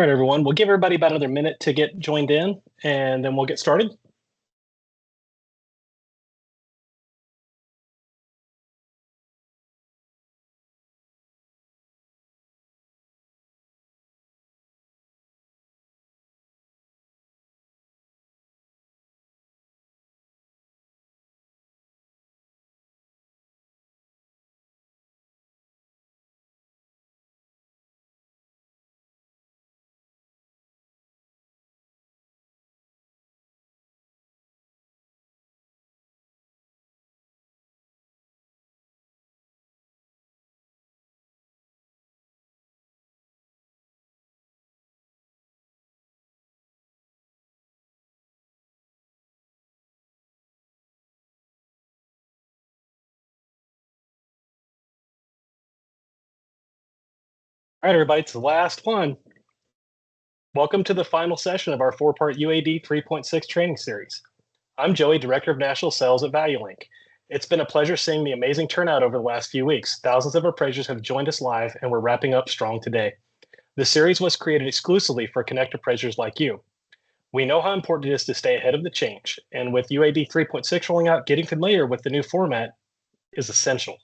All right, everyone. We'll give everybody about another minute to get joined in, and then we'll get started. All right, everybody, it's the last one. Welcome to the final session of our four-part UAD 3.6 training series. I'm Joey, Director of National Sales at ValueLink. It's been a pleasure seeing the amazing turnout over the last few weeks. Thousands of appraisers have joined us live, and we're wrapping up strong today. The series was created exclusively for Connect appraisers like you. We know how important it is to stay ahead of the change, and with UAD 3.6 rolling out, getting familiar with the new format is essential.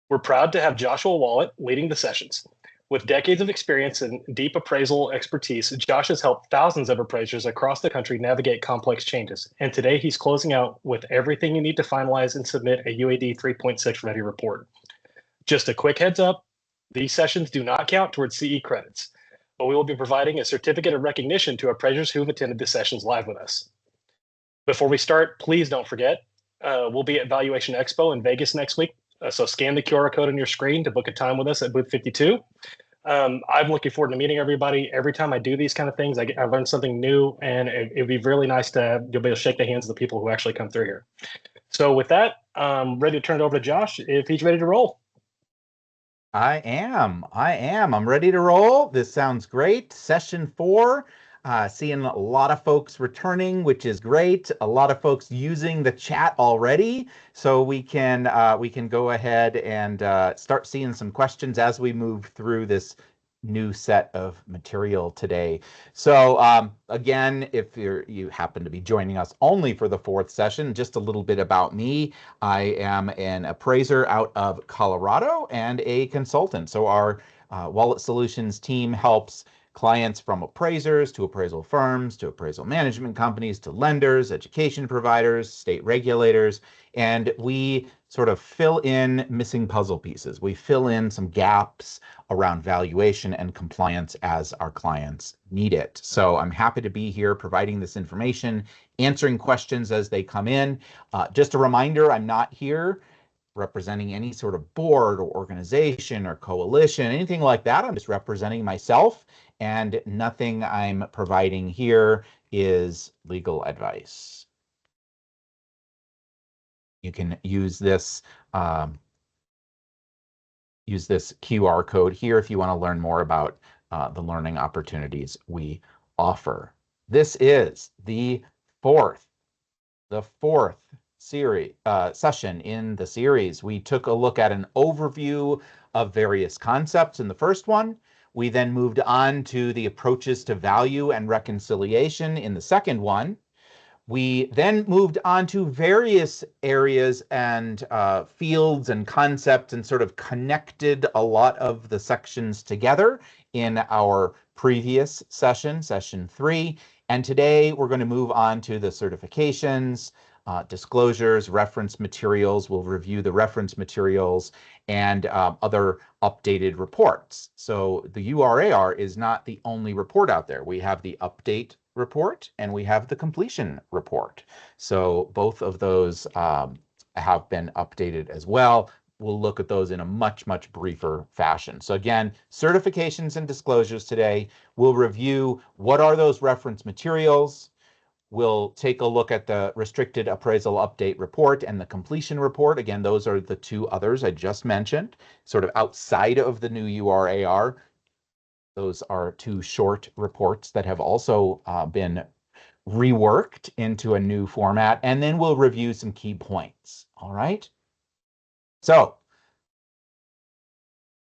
We're proud to have Joshua Walitt leading the sessions. With decades of experience and deep appraisal expertise, Josh has helped thousands of appraisers across the country navigate complex changes. And today he's closing out with everything you need to finalize and submit a UAD 3.6 ready report. Just a quick heads up, these sessions do not count towards CE credits, but we will be providing a certificate of recognition to appraisers who've attended the sessions live with us. Before we start, please don't forget, we'll be at Valuation Expo in Vegas next week. So scan the QR code on your screen to book a time with us at booth 52. I'm looking forward to meeting everybody. Every time I do these kind of things, I learn something new, and it'd be really nice you'll be able to shake the hands of the people who actually come through here. So with that, I'm ready to turn it over to Josh if he's ready to roll. I am. I'm ready to roll. This sounds great. Session 4. Seeing a lot of folks returning, which is great. A lot of folks using the chat already, so we can go ahead and start seeing some questions as we move through this new set of material today. So again, if you happen to be joining us only for the 4th session, just a little bit about me. I am an appraiser out of Colorado and a consultant. So our Walitt Solutions team helps clients from appraisers to appraisal firms to appraisal management companies to lenders, education providers, state regulators, and we sort of fill in missing puzzle pieces. We fill in some gaps around valuation and compliance as our clients need it. So I'm happy to be here providing this information, answering questions as they come in. Just a reminder, I'm not here representing any sort of board or organization or coalition, anything like that. I'm just representing myself, and nothing I'm providing here is legal advice. You can use this QR code here if you want to learn more about the learning opportunities we offer. This is the fourth session in the series. We took a look at an overview of various concepts in the first one. We then moved on to the approaches to value and reconciliation in the second one. We then moved on to various areas and fields and concepts and sort of connected a lot of the sections together in our previous session, session 3. And today we're going to move on to the certifications, disclosures, reference materials. We'll review the reference materials and other updated reports. So the URAR is not the only report out there. We have the update report and we have the completion report. So both of those have been updated as well. We'll look at those in a much, much briefer fashion. So again, certifications and disclosures today. We'll review what are those reference materials. We'll take a look at the restricted appraisal update report and the completion report. Again, those are the two others I just mentioned, sort of outside of the new URAR. Those are two short reports that have also been reworked into a new format. And then we'll review some key points. All right. So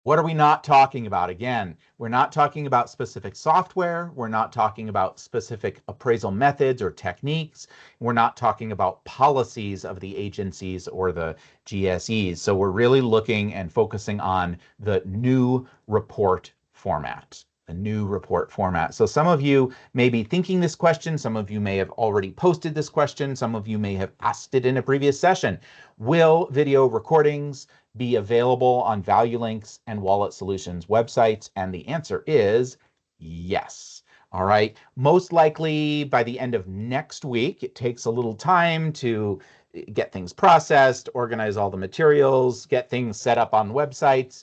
What are we not talking about? Again, we're not talking about specific software. We're not talking about specific appraisal methods or techniques. We're not talking about policies of the agencies or the GSEs. So we're really looking and focusing on the new report format. A new report format. So some of you may be thinking this question. Some of you may have already posted this question. Some of you may have asked it in a previous session. Will video recordings be available on ValueLink's and Walitt Solutions websites? And the answer is yes. All right. Most likely by the end of next week. It takes a little time to get things processed, organize all the materials, get things set up on websites.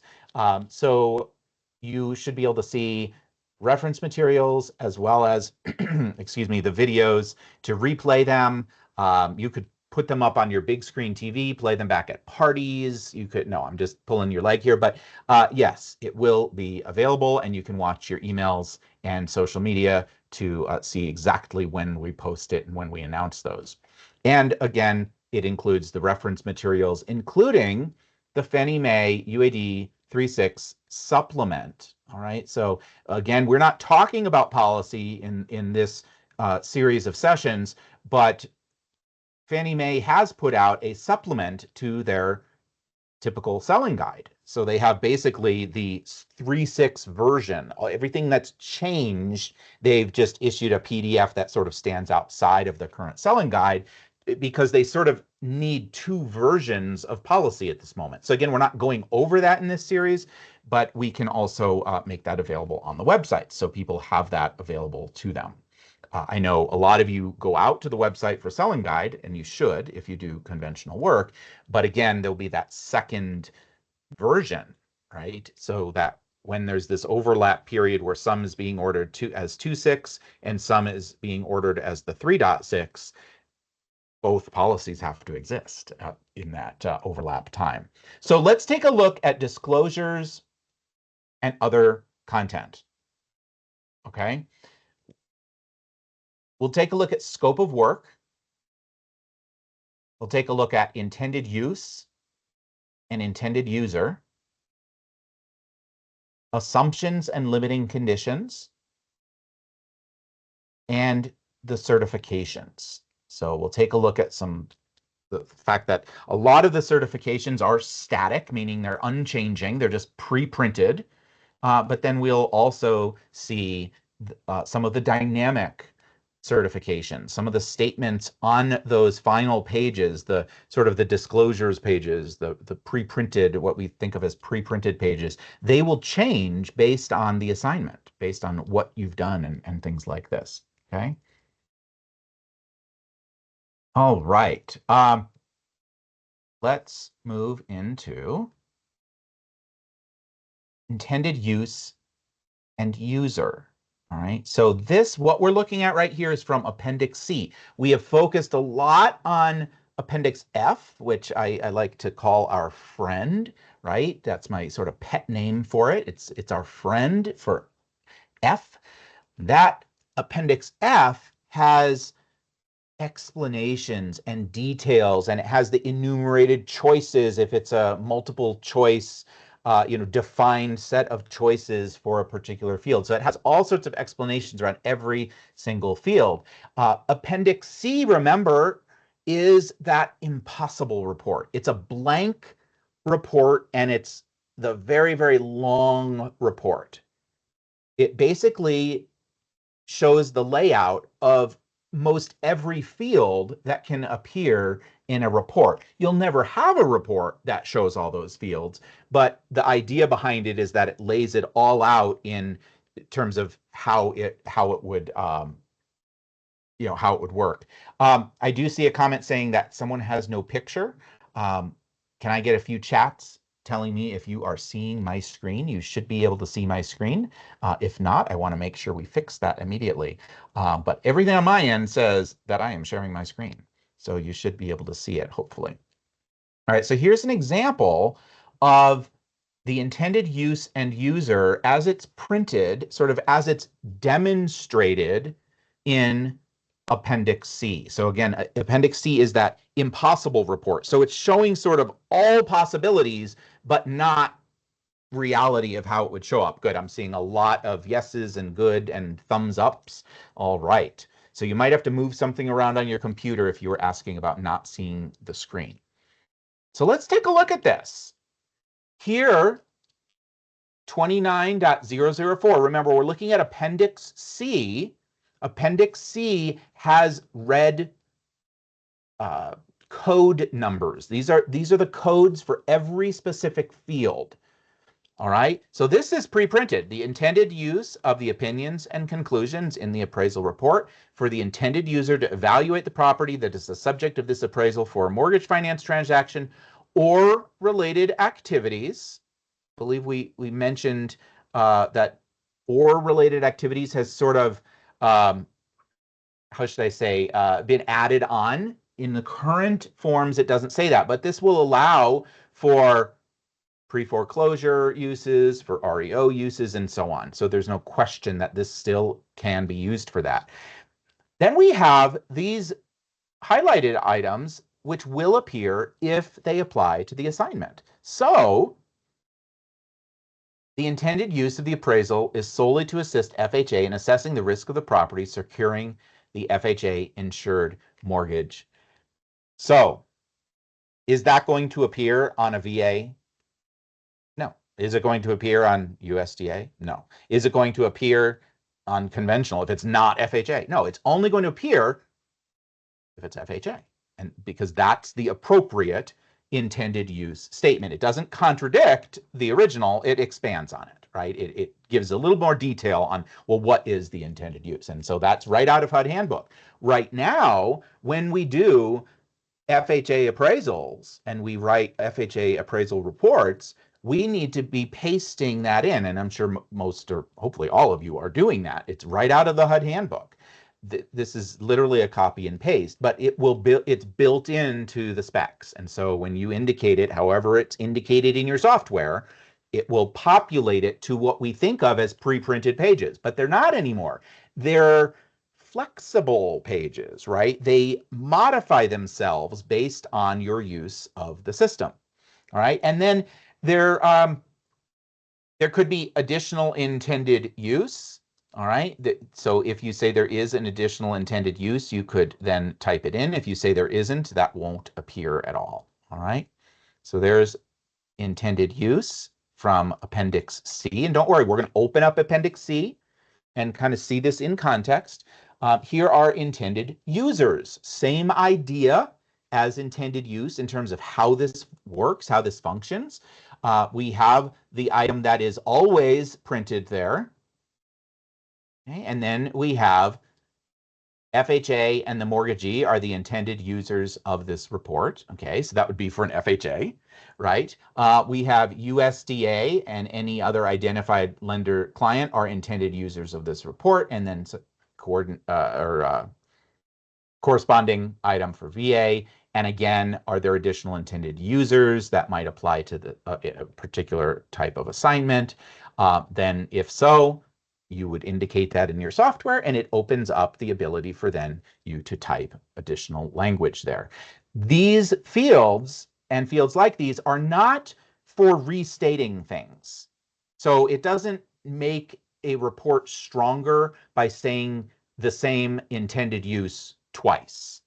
So you should be able to see reference materials as well as, excuse me, the videos to replay them. You could put them up on your big screen TV, play them back at parties. You could, no, I'm just pulling your leg here, but yes, it will be available and you can watch your emails and social media to see exactly when we post it and when we announce those. And again, it includes the reference materials, including the Fannie Mae UAD 36 supplement. All right. So again, we're not talking about policy in this series of sessions, but Fannie Mae has put out a supplement to their typical selling guide. So they have basically the 3.6 version. Everything that's changed, they've just issued a PDF that sort of stands outside of the current selling guide because they sort of need two versions of policy at this moment. So again, we're not going over that in this series, but we can also make that available on the website so people have that available to them. I know a lot of you go out to the website for selling guide, and you should if you do conventional work. But again, there'll be that second version, right? So that when there's this overlap period where some is being ordered as 2.6 and some is being ordered as the 3.6, both policies have to exist in that overlap time. So let's take a look at disclosures and other content. Okay. We'll take a look at scope of work. We'll take a look at intended use and intended user, assumptions and limiting conditions, and the certifications. So we'll take a look at the fact that a lot of the certifications are static, meaning they're unchanging. They're just pre-printed. But then we'll also see some of the dynamic certifications, some of the statements on those final pages, the sort of the disclosures pages, the pre-printed, what we think of as pre-printed pages, they will change based on the assignment, based on what you've done and things like this. Okay. All right. Let's move into intended use and user. All right, so what we're looking at right here is from Appendix C. We have focused a lot on Appendix F, which I like to call our friend, right? That's my sort of pet name for it. It's our friend for F. That Appendix F has explanations and details, and it has the enumerated choices if it's a multiple choice defined set of choices for a particular field. So it has all sorts of explanations around every single field. Appendix C, remember, is that impossible report. It's a blank report, and it's the very, very long report. It basically shows the layout of most every field that can appear in a report. You'll never have a report that shows all those fields, but the idea behind it is that it lays it all out in terms of how it would how it would work. I do see a comment saying that someone has no picture. Can I get a few chats telling me if you are seeing my screen? You should be able to see my screen. If not, I want to make sure we fix that immediately. But everything on my end says that I am sharing my screen. So you should be able to see it, hopefully. All right, so here's an example of the intended use and user as it's printed, sort of as it's demonstrated in Appendix C. So again, Appendix C is that impossible report. So it's showing sort of all possibilities, but not reality of how it would show up. Good. I'm seeing a lot of yeses and good and thumbs ups. All right. So you might have to move something around on your computer if you were asking about not seeing the screen. So let's take a look at this. Here, 29.004. Remember, we're looking at Appendix C. Appendix C has red code numbers. These are the codes for every specific field. All right, so this is pre-printed. The intended use of the opinions and conclusions in the appraisal report for the intended user to evaluate the property that is the subject of this appraisal for a mortgage finance transaction or related activities. I believe we mentioned that or related activities has sort of, how should I say, been added on. In the current forms, it doesn't say that, but this will allow for pre-foreclosure uses, for REO uses, and so on. So there's no question that this still can be used for that. Then we have these highlighted items, which will appear if they apply to the assignment. So the intended use of the appraisal is solely to assist FHA in assessing the risk of the property securing the FHA insured mortgage. So is that going to appear on a VA? No. Is it going to appear on USDA? No. Is it going to appear on conventional if it's not FHA? No, it's only going to appear if it's FHA, and because that's the appropriate intended use statement. It doesn't contradict the original, it expands on it, right? It gives a little more detail on, well, what is the intended use? And so that's right out of HUD handbook. Right now, when we do FHA appraisals and we write FHA appraisal reports, we need to be pasting that in. And I'm sure most or hopefully all of you are doing that. It's right out of the HUD handbook. This is literally a copy and paste, but it's built into the specs. And so when you indicate it, however it's indicated in your software, it will populate it to what we think of as pre-printed pages, but they're not anymore. They're flexible pages, right? They modify themselves based on your use of the system. All right, and then there could be additional intended use. All right, so if you say there is an additional intended use, you could then type it in. If you say there isn't, that won't appear at all. All right, so there's intended use from Appendix C. And don't worry, we're going to open up Appendix C and kind of see this in context. Here are intended users. Same idea as intended use in terms of how this works, how this functions. We have the item that is always printed there. Okay, and then we have FHA and the mortgagee are the intended users of this report. Okay, so that would be for an FHA, right? We have USDA and any other identified lender client are intended users of this report, and then corresponding item for VA. And again, are there additional intended users that might apply to the a particular type of assignment? Then if so, you would indicate that in your software, and it opens up the ability for then you to type additional language there. These fields and fields like these are not for restating things. So it doesn't make a report stronger by saying the same intended use twice,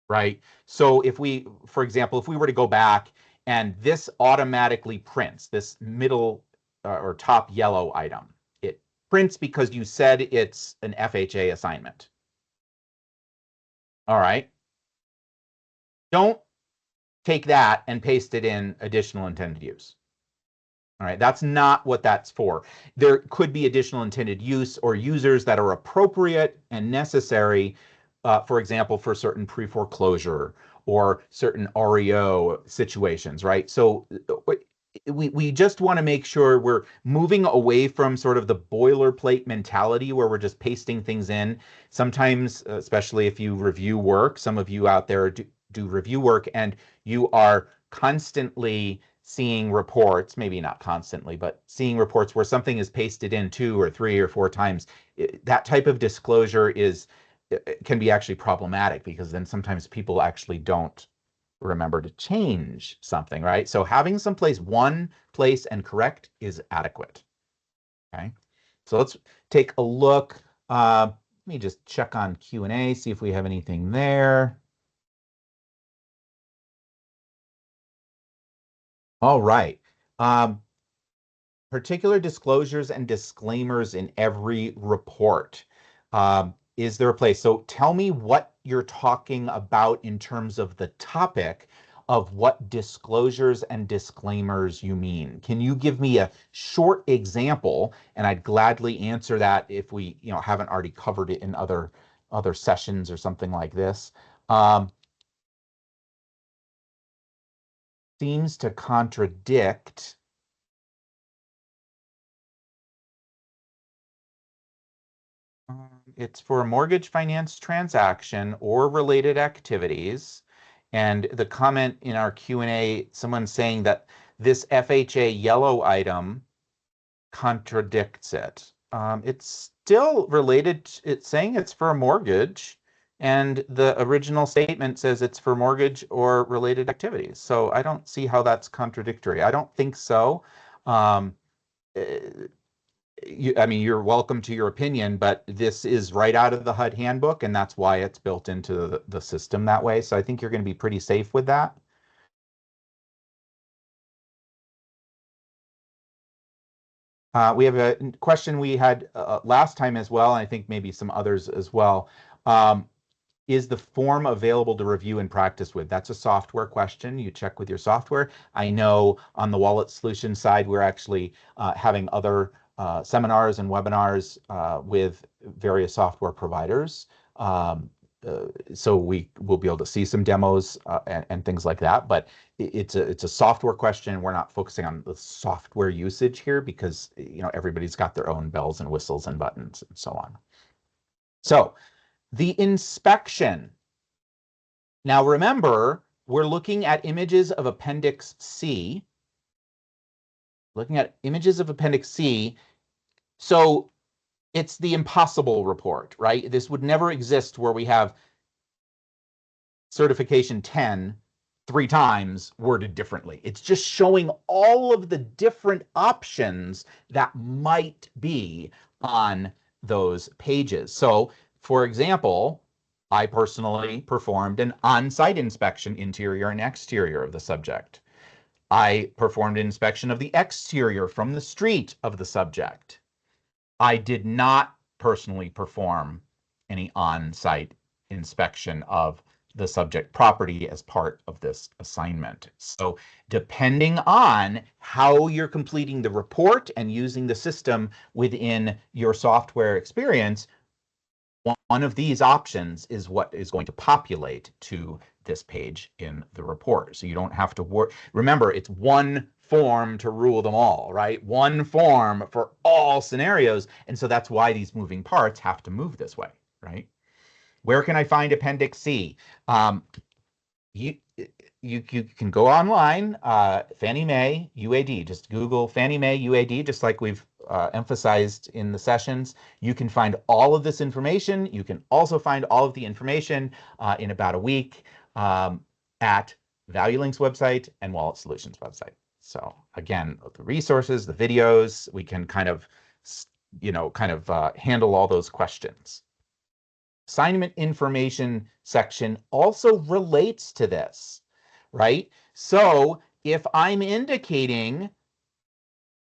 right? So if we, for example, if we were to go back and this automatically prints, this middle or top yellow item, it prints because you said it's an FHA assignment. All right. Don't take that and paste it in additional intended use. All right, that's not what that's for. There could be additional intended use or users that are appropriate and necessary, for example, for certain pre-foreclosure or certain REO situations, right? So we just want to make sure we're moving away from sort of the boilerplate mentality where we're just pasting things in. Sometimes, especially if you review work, some of you out there do review work and you are constantly seeing reports, maybe not constantly, but seeing reports where something is pasted in 2 or 3 or 4 times. That type of disclosure can be actually problematic because then sometimes people actually don't remember to change something, right? So having someplace, one place and correct is adequate. Okay, so let's take a look. Let me just check on Q&A, see if we have anything there. All right. Particular disclosures and disclaimers in every report. Is there a place? So tell me what you're talking about in terms of the topic of what disclosures and disclaimers you mean. Can you give me a short example? And I'd gladly answer that if we, haven't already covered it in other sessions or something like this. Seems to contradict. It's for a mortgage finance transaction or related activities. And the comment in our Q&A, someone's saying that this FHA yellow item contradicts it. It's still related. It's saying it's for a mortgage, and the original statement says it's for mortgage or related activities. So I don't see how that's contradictory. I don't think so. You're welcome to your opinion, but this is right out of the HUD handbook, and that's why it's built into the system that way. So I think you're going to be pretty safe with that. We have a question we had last time as well, and I think maybe some others as well. Is the form available to review and practice with? That's a software question. You check with your software. I know on the Walitt solution side, we're actually having other seminars and webinars with various software providers. So we will be able to see some demos and things like that. But it's a software question. We're not focusing on the software usage here because everybody's got their own bells and whistles and buttons and so on. So the inspection. Now remember, we're looking at images of Appendix C. Looking at images of Appendix C. So it's the impossible report, right? This would never exist where we have certification 10 3 times worded differently. It's just showing all of the different options that might be on those pages. So for example, I personally performed an on-site inspection, interior and exterior of the subject. I performed an inspection of the exterior from the street of the subject. I did not personally perform any on-site inspection of the subject property as part of this assignment. So depending on how you're completing the report and using the system within your software experience, one of these options is what is going to populate to this page in the report. So you don't have to worry. Remember, it's one form to rule them all, right? One form for all scenarios. And so that's why these moving parts have to move this way, right? Where can I find Appendix C? You can go online, Fannie Mae UAD. Just Google Fannie Mae UAD, just like we've emphasized in the sessions. You can find all of this information. You can also find all of the information in about a week at ValueLink's website and Walitt Solutions website. So again, the resources, the videos, we can kind of handle all those questions. Assignment information section also relates to this, right? So if I'm indicating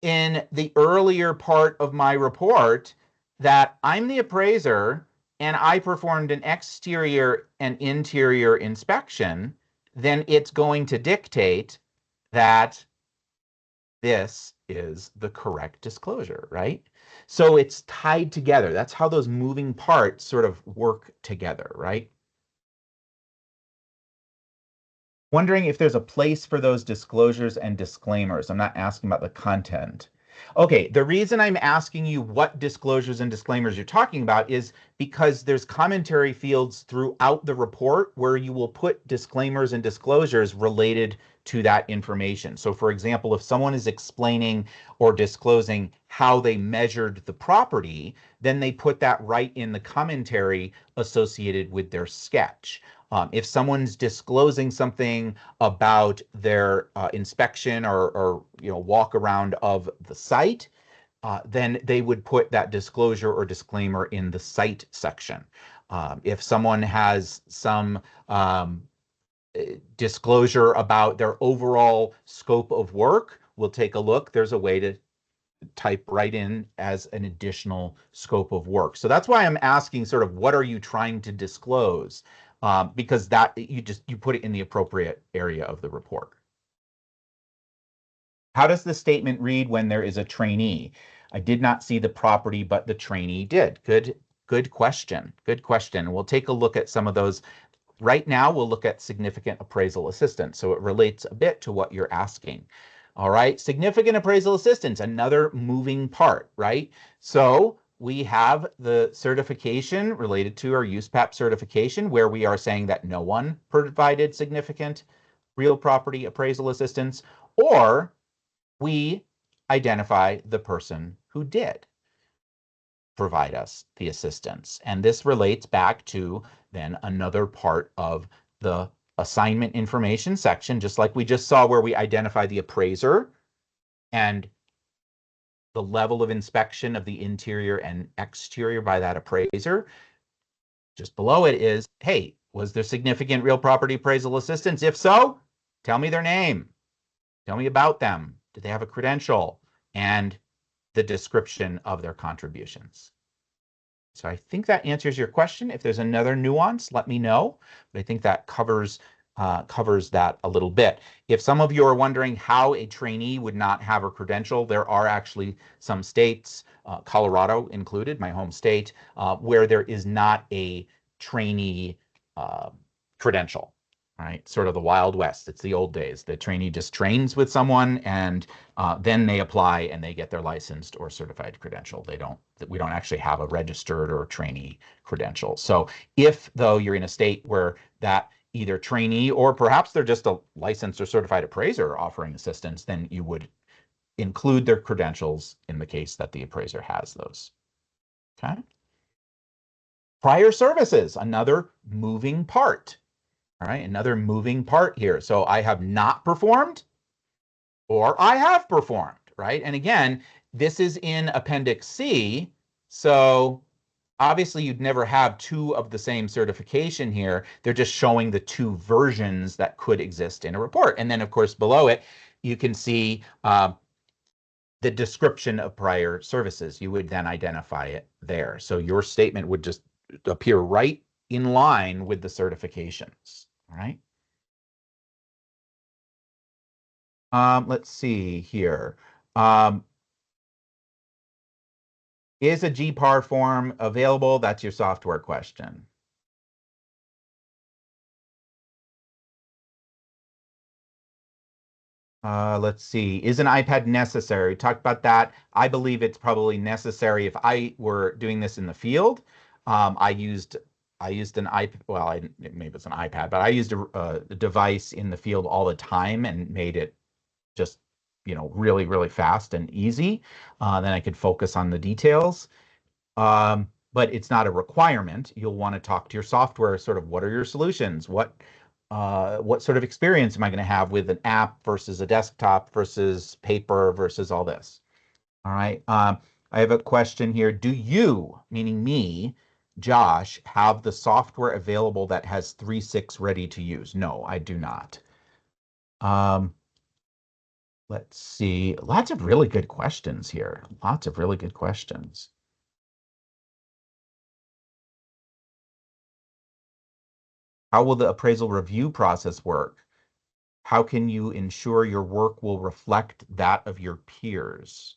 in the earlier part of my report that I'm the appraiser and I performed an exterior and interior inspection, then it's going to dictate that this is the correct disclosure, right? So it's tied together. That's how those moving parts sort of work together, right? Wondering if there's a place for those disclosures and disclaimers. I'm not asking about the content. Okay, the reason I'm asking you what disclosures and disclaimers you're talking about is because there's commentary fields throughout the report where you will put disclaimers and disclosures related to that information. So for example, if someone is explaining or disclosing how they measured the property, then they put that right in the commentary associated with their sketch. If someone's disclosing something about their inspection or walk around of the site, then they would put that disclosure or disclaimer in the site section. If someone has some disclosure about their overall scope of work, we'll take a look. There's a way to type right in as an additional scope of work. So that's why I'm asking sort of what are you trying to disclose? Because that you put it in the appropriate area of the report. How does the statement read when there is a trainee? I did not see the property, but the trainee did. Good question. Good question. We'll take a look at some of those. Right now, we'll look at significant appraisal assistance. So it relates a bit to what you're asking. All right, significant appraisal assistance, another moving part, right? So we have the certification related to our USPAP certification, where we are saying that no one provided significant real property appraisal assistance, or we identify the person who did provide us the assistance. And this relates back to then another part of the assignment information section, just like we just saw where we identify the appraiser and the level of inspection of the interior and exterior by that appraiser. Just below it is, hey, was there significant real property appraisal assistance? If so, tell me their name. Tell me about them. Do they have a credential? And the description of their contributions. So I think that answers your question. If there's another nuance, let me know. But I think that covers that a little bit. If some of you are wondering how a trainee would not have a credential, there are actually some states, Colorado included, my home state, where there is not a trainee credential. Right, sort of the Wild West. It's the old days. The trainee just trains with someone, and then they apply and they get their licensed or certified credential. We don't actually have a registered or trainee credential. So if though you're in a state where that either trainee or perhaps they're just a licensed or certified appraiser offering assistance, then you would include their credentials in the case that the appraiser has those. Okay. Prior services, another moving part. All right, another moving part here. So I have not performed or I have performed, right? And again, this is in Appendix C. So obviously you'd never have two of the same certification here. They're just showing the two versions that could exist in a report. And then of course below it, you can see the description of prior services. You would then identify it there. So your statement would just appear right in line with the certifications. All right. Let's see here. Is a GPAR form available? That's your software question. Let's see. Is an iPad necessary? Talked about that. I believe it's probably necessary. If I were doing this in the field, I used an iPad. Well, maybe it's an iPad, but I used a device in the field all the time and made it just really, really fast and easy. Then I could focus on the details. But it's not a requirement. You'll want to talk to your software, sort of what are your solutions? What sort of experience am I going to have with an app versus a desktop versus paper versus all this? All right. I have a question here. Do you, meaning me, Josh, have the software available that has 3.6 ready to use? No, I do not. Let's see. Lots of really good questions here. Lots of really good questions. How will the appraisal review process work? How can you ensure your work will reflect that of your peers?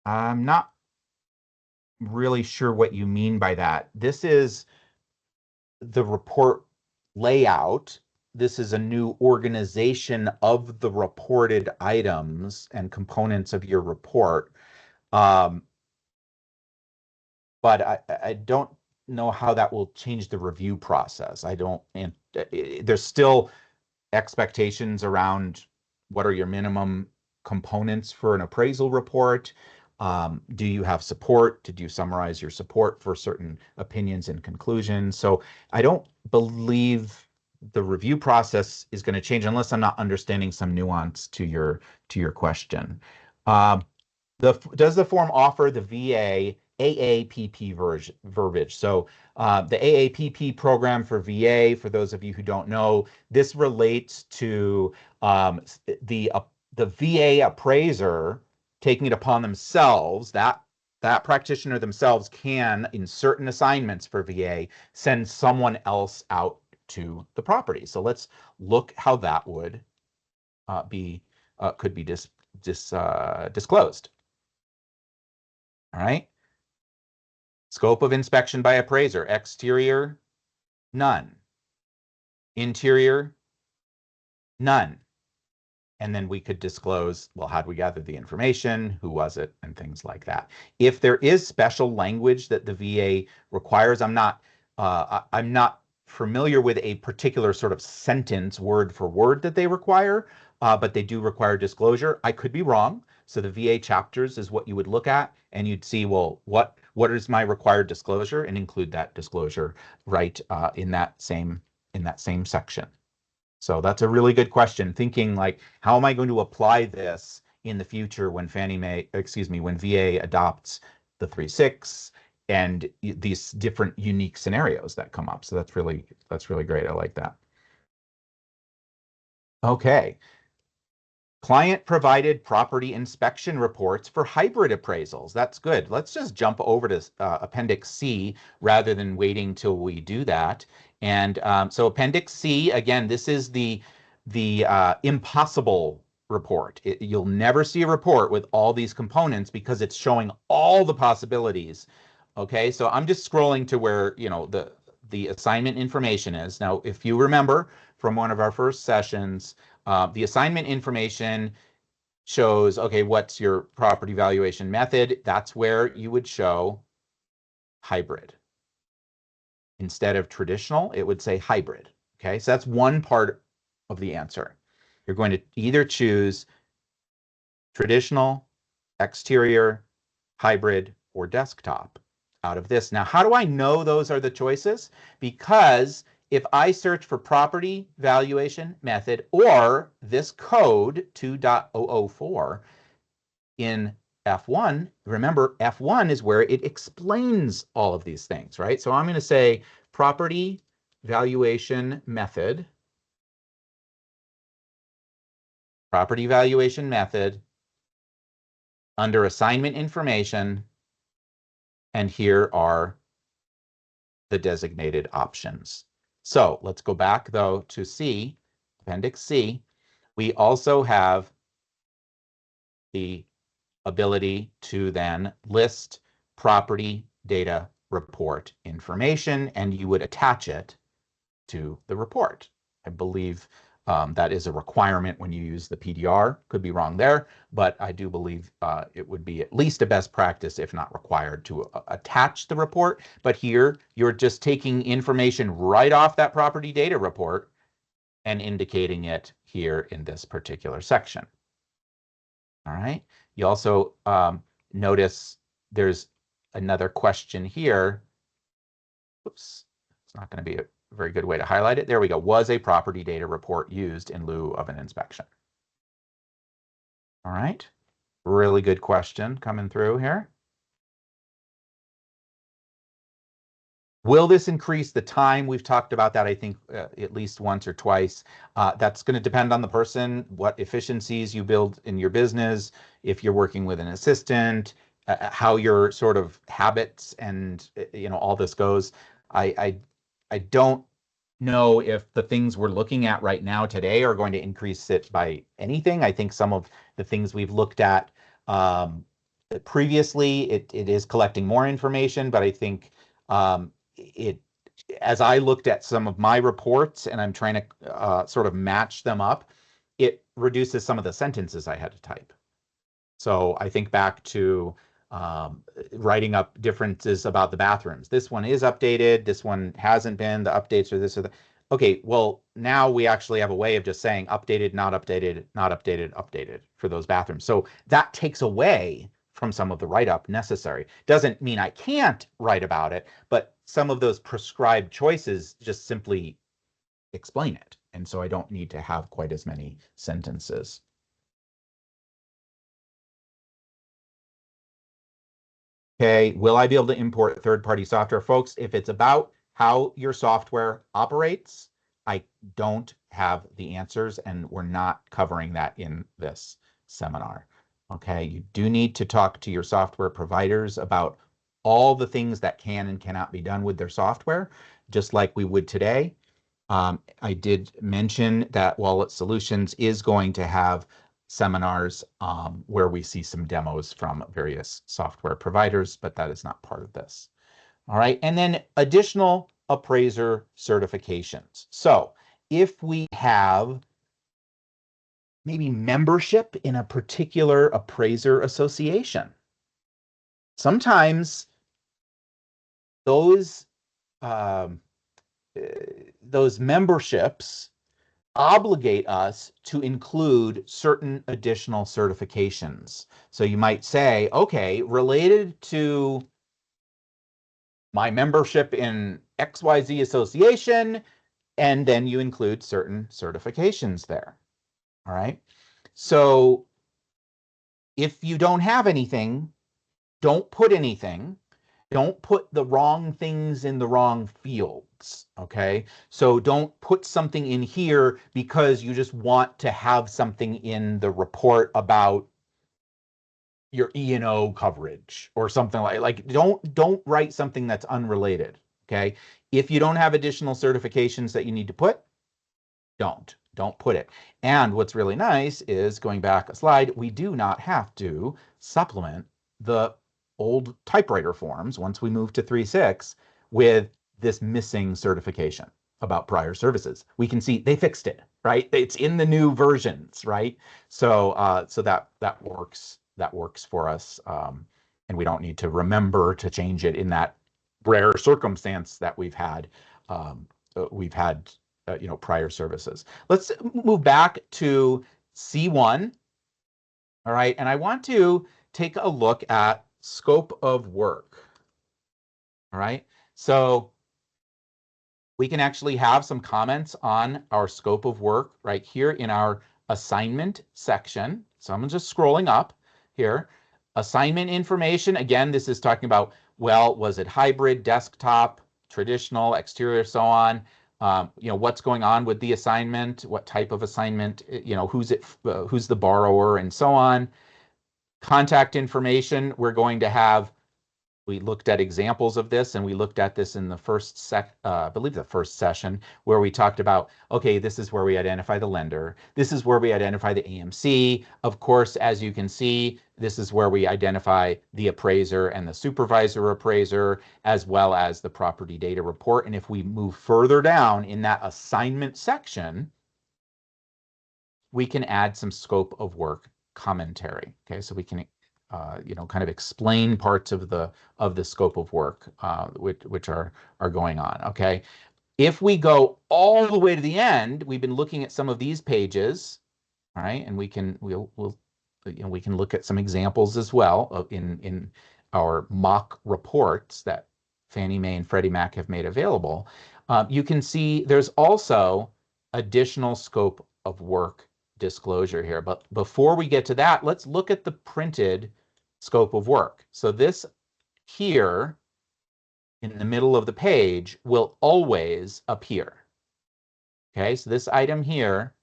I'm not really sure what you mean by that. This is the report layout. This is a new organization of the reported items and components of your report. But I don't know how that will change the review process. I don't, and there's still expectations around what are your minimum components for an appraisal report? Do you have support? Did you summarize your support for certain opinions and conclusions? So I don't believe the review process is going to change unless I'm not understanding some nuance to your question. Does the form offer the VA AAPP verbiage? So the AAPP program for VA, for those of you who don't know, this relates to the VA appraiser taking it upon themselves, that practitioner themselves can, in certain assignments for VA, send someone else out to the property. So let's look how that would could be disclosed. All right. Scope of inspection by appraiser: exterior, none. Interior, none. And then we could disclose, well, how do we gather the information? Who was it? And things like that. If there is special language that the VA requires, I'm not familiar with a particular sort of sentence word for word that they require, but they do require disclosure. I could be wrong. So the VA chapters is what you would look at, and you'd see, well, what is my required disclosure, and include that disclosure right in that same section. So that's a really good question. Thinking like, how am I going to apply this in the future when when VA adopts the 3.6 and these different unique scenarios that come up. So that's really great. I like that. Okay. Client provided property inspection reports for hybrid appraisals. That's good. Let's just jump over to Appendix C rather than waiting till we do that. And so Appendix C, again, this is the impossible report. You'll never see a report with all these components because it's showing all the possibilities. Okay, so I'm just scrolling to where, you know, the assignment information is. Now, if you remember from one of our first sessions, the assignment information shows, okay, what's your property valuation method? That's where you would show hybrid. Instead of traditional, it would say hybrid. Okay, so that's one part of the answer. You're going to either choose traditional, exterior, hybrid, or desktop out of this. Now, how do I know those are the choices? Because if I search for property valuation method or this code 2.004 in F1, remember F1 is where it explains all of these things, right? So I'm going to say property valuation method, under assignment information, and here are the designated options. So let's go back though to C, Appendix C. We also have the ability to then list property data report information, and you would attach it to the report. I believe that is a requirement when you use the PDR. Could be wrong there, but I do believe it would be at least a best practice, if not required, to attach the report. But here, you're just taking information right off that property data report and indicating it here in this particular section. All right. You also notice there's another question here. Oops, it's not going to be a very good way to highlight it. There we go. Was a property data report used in lieu of an inspection? All right. Really good question coming through here. Will this increase the time? We've talked about that, I think, at least once or twice. That's going to depend on the person, what efficiencies you build in your business, if you're working with an assistant, how your sort of habits and all this goes. I don't know if the things we're looking at right now today are going to increase it by anything. I think some of the things we've looked at previously, it is collecting more information, but I think as I looked at some of my reports and I'm trying to sort of match them up, it reduces some of the sentences I had to type. So I think back to writing up differences about the bathrooms. This one is updated. This one hasn't been. The updates are this or that. okay, well, now we actually have a way of just saying updated, not updated, not updated, updated for those bathrooms. So that takes away from some of the write-up necessary. Doesn't mean I can't write about it, but some of those prescribed choices just simply explain it. And so I don't need to have quite as many sentences. Okay, will I be able to import third-party software? Folks, if it's about how your software operates, I don't have the answers, and we're not covering that in this seminar. Okay, you do need to talk to your software providers about all the things that can and cannot be done with their software, just like we would today. I did mention that Walitt Solutions is going to have seminars where we see some demos from various software providers, but that is not part of this. All right, and then additional appraiser certifications. So if we have maybe membership in a particular appraiser association, sometimes those memberships obligate us to include certain additional certifications. So you might say, okay, related to my membership in XYZ association, and then you include certain certifications there. All right. So if you don't have anything, don't put anything. Don't put the wrong things in the wrong fields, okay? So don't put something in here because you just want to have something in the report about your E&O coverage or something like don't write something that's unrelated, okay? If you don't have additional certifications that you need to put, don't put it. And what's really nice is, going back a slide, we do not have to supplement the old typewriter forms once we move to 3.6 with this missing certification about prior services. We can see they fixed it, right? It's in the new versions, right? So so that works for us, and we don't need to remember to change it in that rare circumstance that we've had prior services. Let's move back to C1. All right, and I want to take a look at scope of work. All right, so we can actually have some comments on our scope of work right here in our assignment section. So I'm just scrolling up here. Assignment information, again, this is talking about, well, was it hybrid, desktop, traditional, exterior, so on. What's going on with the assignment, what type of assignment, who's the borrower, and so on. Contact information, we're going to have, we looked at examples of this, and we looked at this in the first I believe the first session, where we talked about, okay, this is where we identify the lender. This is where we identify the AMC. Of course, as you can see, this is where we identify the appraiser and the supervisor appraiser, as well as the property data report. And if we move further down in that assignment section, we can add some scope of work commentary. Okay, so we can kind of explain parts of the scope of work which are going on. Okay, if we go all the way to the end, we've been looking at some of these pages, all right, and we can look at some examples as well in our mock reports that Fannie Mae and Freddie Mac have made available. You can see there's also additional scope of work disclosure here. But before we get to that, let's look at the printed scope of work. So this here in the middle of the page will always appear. Okay, so this item here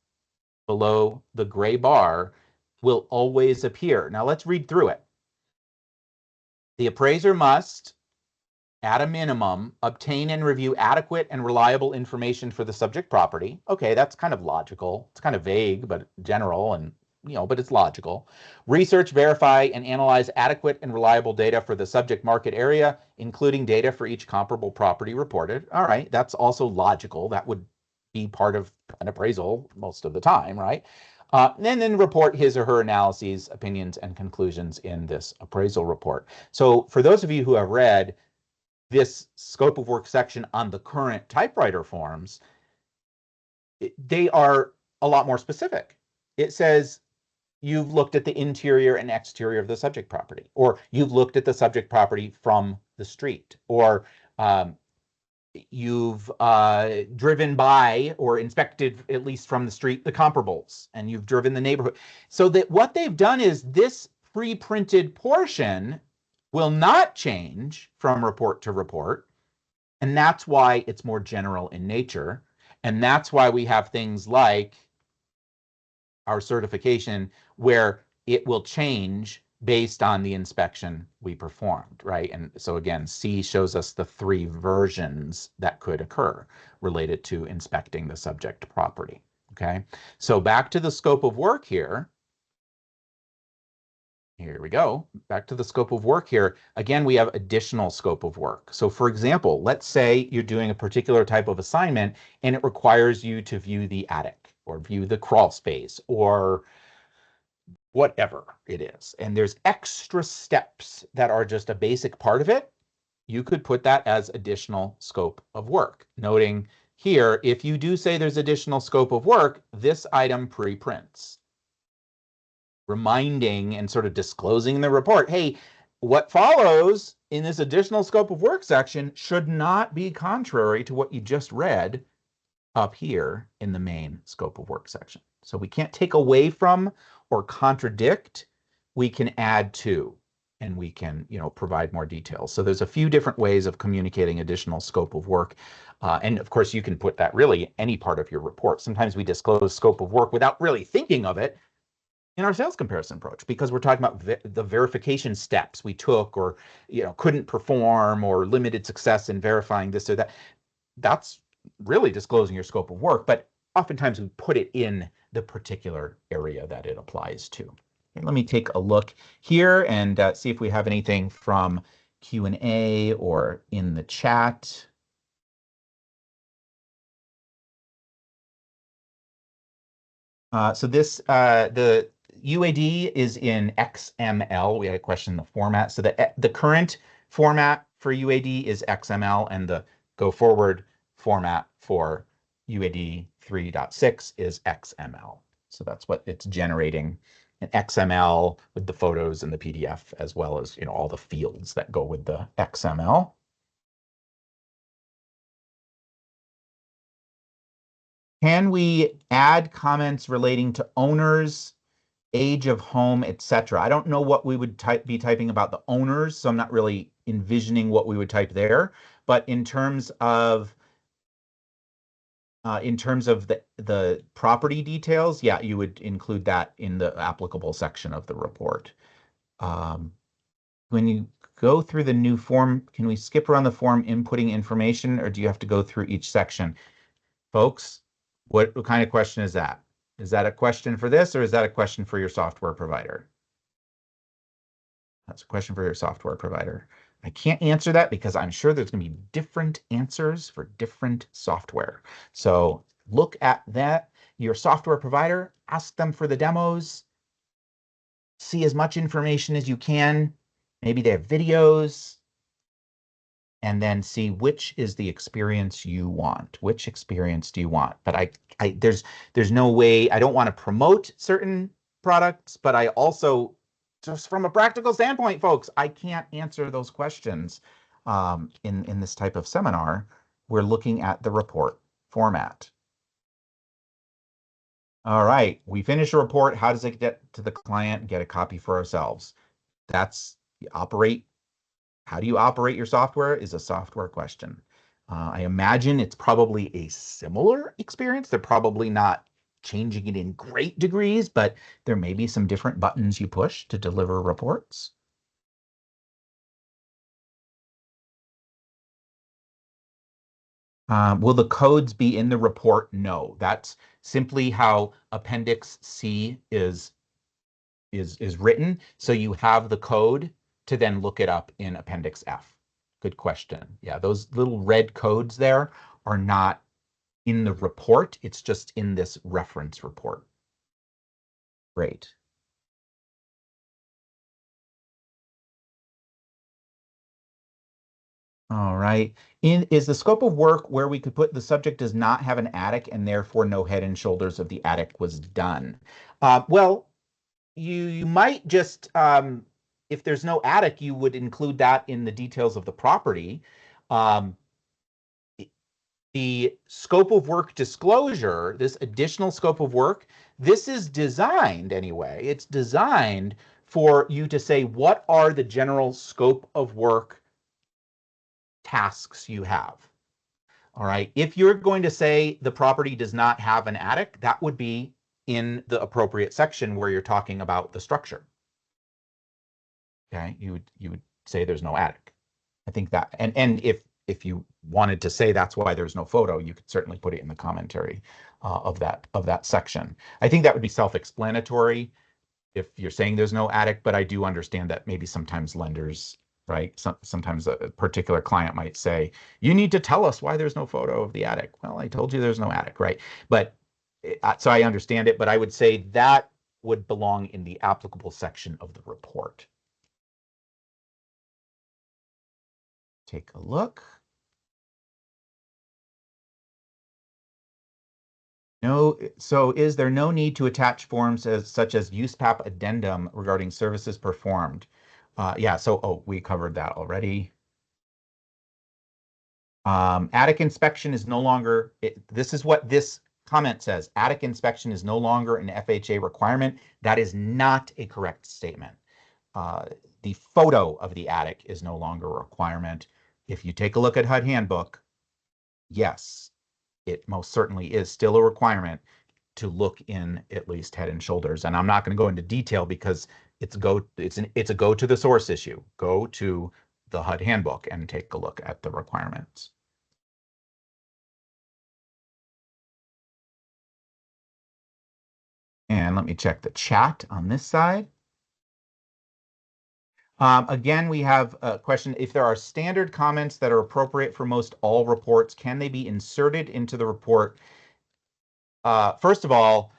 below the gray bar will always appear. Now let's read through it. The appraiser must, at a minimum, obtain and review adequate and reliable information for the subject property. Okay, that's kind of logical. It's kind of vague, but general, and but it's logical. Research, verify, and analyze adequate and reliable data for the subject market area, including data for each comparable property reported. All right, that's also logical. That would be part of an appraisal most of the time, right? And then report his or her analyses, opinions, and conclusions in this appraisal report. So for those of you who have read this scope of work section on the current typewriter forms, they are a lot more specific. It says you've looked at the interior and exterior of the subject property, or you've looked at the subject property from the street, or you've driven by or inspected, at least from the street, the comparables, and you've driven the neighborhood. So that what they've done is this pre-printed portion will not change from report to report. And that's why it's more general in nature. And that's why we have things like our certification where it will change based on the inspection we performed, right? And so again, C shows us the 3 versions that could occur related to inspecting the subject property, okay? So back to the scope of work here. Here we go. Back to the scope of work here. Again, we have additional scope of work. So for example, let's say you're doing a particular type of assignment and it requires you to view the attic or view the crawl space or whatever it is. And there's extra steps that are just a basic part of it. You could put that as additional scope of work. Noting here, if you do say there's additional scope of work, this item pre-prints, reminding and sort of disclosing in the report, hey, what follows in this additional scope of work section should not be contrary to what you just read up here in the main scope of work section. So we can't take away from or contradict, we can add to, and we can, provide more details. So there's a few different ways of communicating additional scope of work. And of course, you can put that really any part of your report. Sometimes we disclose scope of work without really thinking of it in our sales comparison approach, because we're talking about the verification steps we took or couldn't perform or limited success in verifying this or that. That's really disclosing your scope of work, but oftentimes we put it in the particular area that it applies to. Okay, let me take a look here and see if we have anything from Q&A or in the chat. So this, the UAD is in XML. We had a question in the format. So the current format for UAD is XML, and the go forward format for UAD 3.6 is XML. So that's what it's generating, an XML with the photos and the PDF, as well as all the fields that go with the XML. Can we add comments relating to owners, age of home, etc.? I don't know what we would be typing about the owners, so I'm not really envisioning what we would type there. But in terms of the property details, yeah, you would include that in the applicable section of the report. When you go through the new form, can we skip around the form inputting information, or do you have to go through each section? Folks, what kind of question is that? Is that a question for this, or is that a question for your software provider? That's a question for your software provider. I can't answer that because I'm sure there's going to be different answers for different software. So look at that, your software provider, ask them for the demos, see as much information as you can. Maybe they have videos, and then see which is the experience you want. Which experience do you want? But there's no way, I don't want to promote certain products, but I also, just from a practical standpoint, folks, I can't answer those questions in this type of seminar. We're looking at the report format. All right, we finish a report. How does it get to the client and get a copy for ourselves? That's operate. How do you operate your software is a software question. I imagine it's probably a similar experience. They're probably not changing it in great degrees, but there may be some different buttons you push to deliver reports. Will the codes be in the report? No, that's simply how Appendix C is written. So you have the code to then look it up in Appendix F. Good question. Yeah, those little red codes there are not in the report. It's just in this reference report. Great. All right. Is the scope of work where we could put the subject does not have an attic and therefore no head and shoulders of the attic was done? Well, you might just, if there's no attic, you would include that in the details of the property. Um, the scope of work disclosure, this additional scope of work, this is designed anyway. It's designed for you to say, what are the general scope of work tasks you have? All right. If you're going to say the property does not have an attic, that would be in the appropriate section where you're talking about the structure. Okay. You would say there's no attic. I think that, and if you wanted to say that's why there's no photo, you could certainly put it in the commentary of that section. I think that would be self-explanatory if you're saying there's no attic, but I do understand that maybe sometimes lenders, right? Sometimes a particular client might say, you need to tell us why there's no photo of the attic. Well, I told you there's no attic, right? But so I understand it, but I would say that would belong in the applicable section of the report. Take a look. No, so is there no need to attach forms such as USPAP addendum regarding services performed? Yeah, so we covered that already. Attic inspection is no longer, this is what this comment says. Attic inspection is no longer an FHA requirement. That is not a correct statement. The photo of the attic is no longer a requirement. If you take a look at HUD handbook, yes, it most certainly is still a requirement to look in at least head and shoulders. And I'm not going to go into detail because it's a go to the source issue. Go to the HUD handbook and take a look at the requirements. And let me check the chat on this side. Again, we have a question. If there are standard comments that are appropriate for most all reports, can they be inserted into the report? First of all,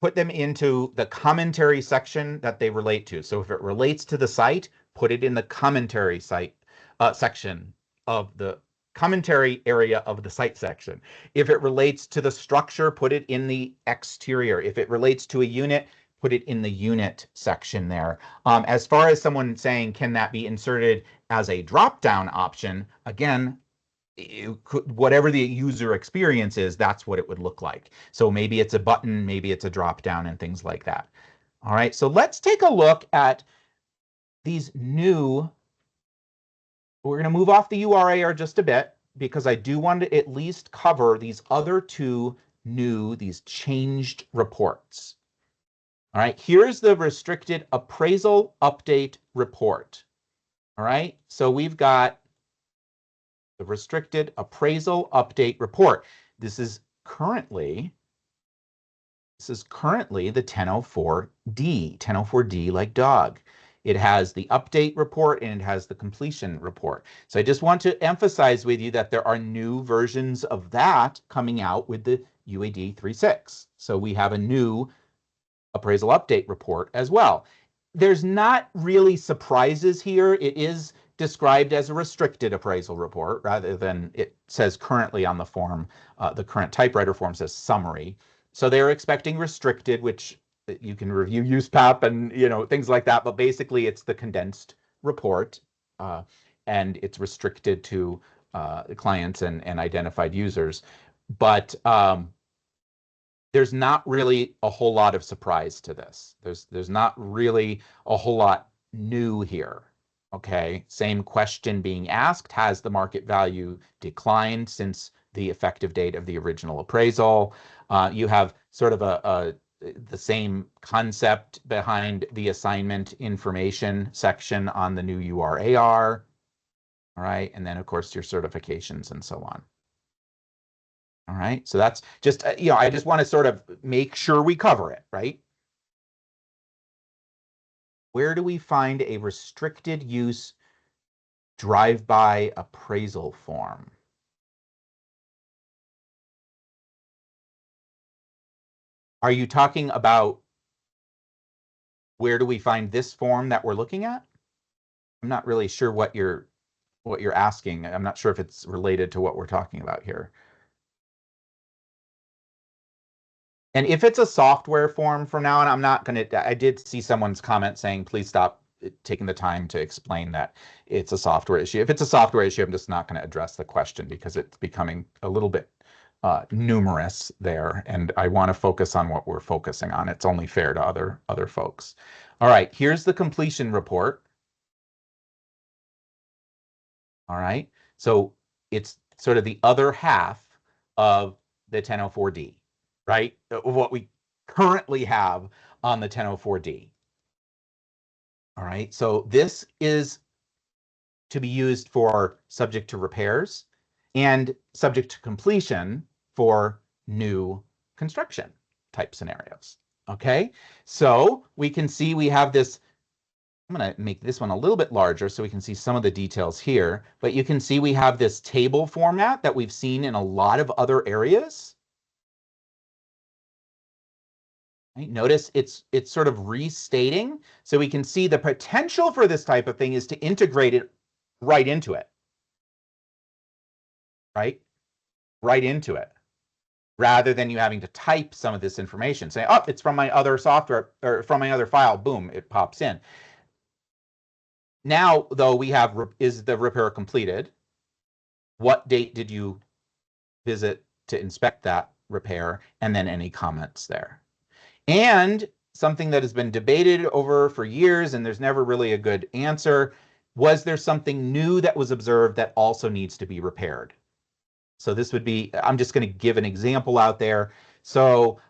put them into the commentary section that they relate to. So if it relates to the site, put it in the commentary site section of the commentary area of the site section. If it relates to the structure, put it in the exterior. If it relates to a unit, put it in the unit section there. As far as someone saying, can that be inserted as a drop-down option? Again, whatever the user experience is, that's what it would look like. So maybe it's a button, maybe it's a drop down and things like that. All right, so let's take a look at these new, we're going to move off the URAR just a bit because I do want to at least cover these other two new, these changed reports. All right, here's the restricted appraisal update report. All right, so we've got the restricted appraisal update report. This is currently the 1004D, 1004D like dog. It has the update report and it has the completion report. So I just want to emphasize with you that there are new versions of that coming out with the UAD 3.6. So we have a new appraisal update report as well. There's not really surprises here. It is described as a restricted appraisal report rather than it says currently on the form, the current typewriter form says summary. So they're expecting restricted, which you can review USPAP and things like that, but basically it's the condensed report and it's restricted to clients and identified users. But there's not really a whole lot of surprise to this. There's not really a whole lot new here. Okay, same question being asked. Has the market value declined since the effective date of the original appraisal? You have sort of the same concept behind the assignment information section on the new URAR. All right, and then of course your certifications and so on. All right, so that's just, I just want to sort of make sure we cover it, right? Where do we find a restricted use drive-by appraisal form? Are you talking about where do we find this form that we're looking at? I'm not really sure what you're what you're asking. I'm not sure if it's related to what we're talking about here. And if it's a software form from now on, I'm not going to, I did see someone's comment saying, please stop taking the time to explain that it's a software issue. If it's a software issue, I'm just not going to address the question because it's becoming a little bit numerous there. And I want to focus on what we're focusing on. It's only fair to other folks. All right, here's the completion report. All right, so it's sort of the other half of the 1004D, right? What we currently have on the 1004D. All right, so this is to be used for subject to repairs and subject to completion for new construction type scenarios. Okay, so we can see we have this. I'm going to make this one a little bit larger so we can see some of the details here, but you can see we have this table format that we've seen in a lot of other areas. Right? Notice it's sort of restating, so we can see the potential for this type of thing is to integrate it right into it, right? Right into it, rather than you having to type some of this information, say, oh, it's from my other software or from my other file, boom, it pops in. Now, though, we have, is the repair completed? What date did you visit to inspect that repair? And then any comments there. And something that has been debated over for years, and there's never really a good answer, was there something new that was observed that also needs to be repaired? So this would be, I'm just going to give an example out there. So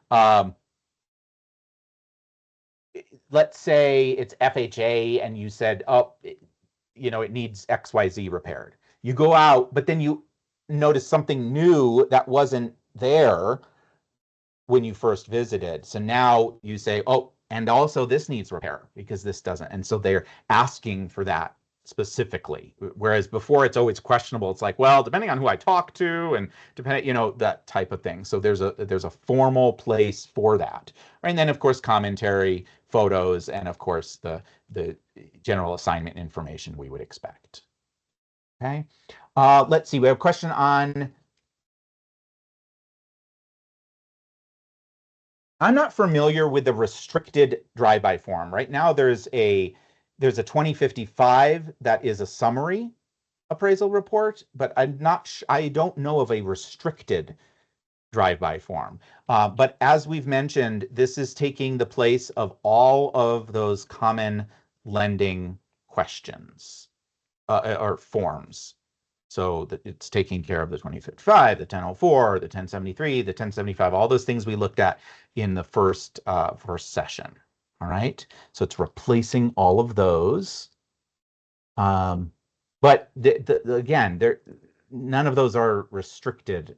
let's say it's FHA and you said, oh, it needs XYZ repaired. You go out, but then you notice something new that wasn't there when you first visited. So now you say, oh, and also this needs repair because this doesn't. And so they're asking for that specifically. Whereas before it's always questionable. It's like, well, depending on who I talk to and depending, that type of thing. So there's a formal place for that. Right? And then of course, commentary, photos, and of course the general assignment information we would expect. Okay. Let's see, we have a question on, I'm not familiar with the restricted drive-by form. Right now there's a 2055 that is a summary appraisal report, but I don't know of a restricted drive-by form. But as we've mentioned, this is taking the place of all of those common lending questions or forms. So that it's taking care of the 2055, the 1004, the 1073, the 1075, all those things we looked at in the first session. All right, so it's replacing all of those. But again, none of those are restricted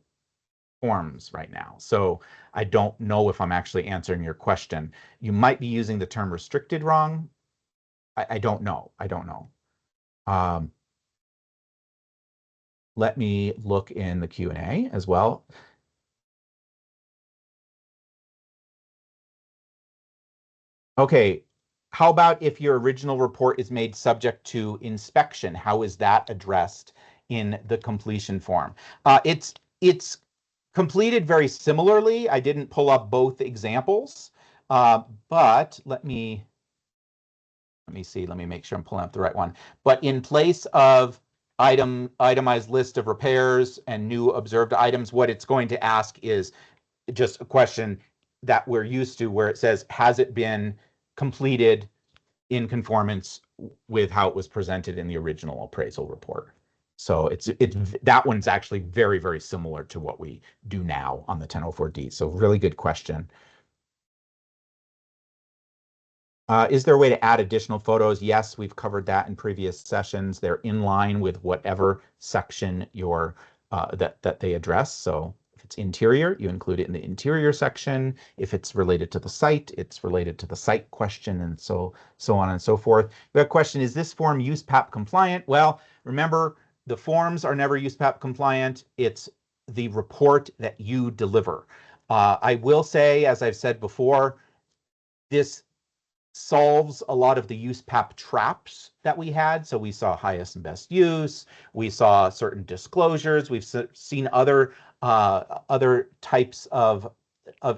forms right now. So I don't know if I'm actually answering your question. You might be using the term restricted wrong. I don't know. I don't know. Let me look in the Q&A as well. Okay, how about if your original report is made subject to inspection? How is that addressed in the completion form? It's completed very similarly. I didn't pull up both examples, but let me see. Let me make sure I'm pulling up the right one. But in place of itemized list of repairs and new observed items, what it's going to ask is just a question that we're used to where it says, has it been completed in conformance with how it was presented in the original appraisal report? So that one's actually very, very similar to what we do now on the 1004D. So really good question. Is there a way to add additional photos? Yes, we've covered that in previous sessions. They're in line with whatever section that they address. So if it's interior, you include it in the interior section. If it's related to the site, it's related to the site question, and so on and so forth. We have a question, is this form USPAP compliant? Well, remember, the forms are never USPAP compliant. It's the report that you deliver. I will say, as I've said before, this solves a lot of the USPAP traps that we had. So we saw highest and best use. We saw certain disclosures. We've seen other types of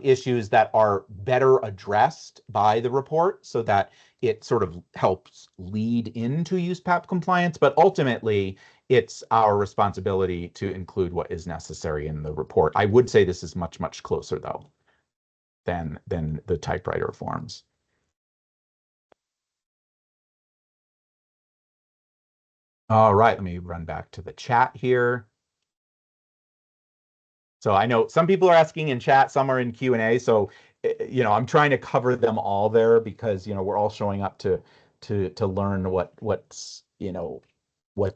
issues that are better addressed by the report, so that it sort of helps lead into USPAP compliance. But ultimately, it's our responsibility to include what is necessary in the report. I would say this is much, much closer, though, than the typewriter forms. All right, let me run back to the chat here. So I know some people are asking in chat, some are in Q&A. So, I'm trying to cover them all there, because, we're all showing up to learn what's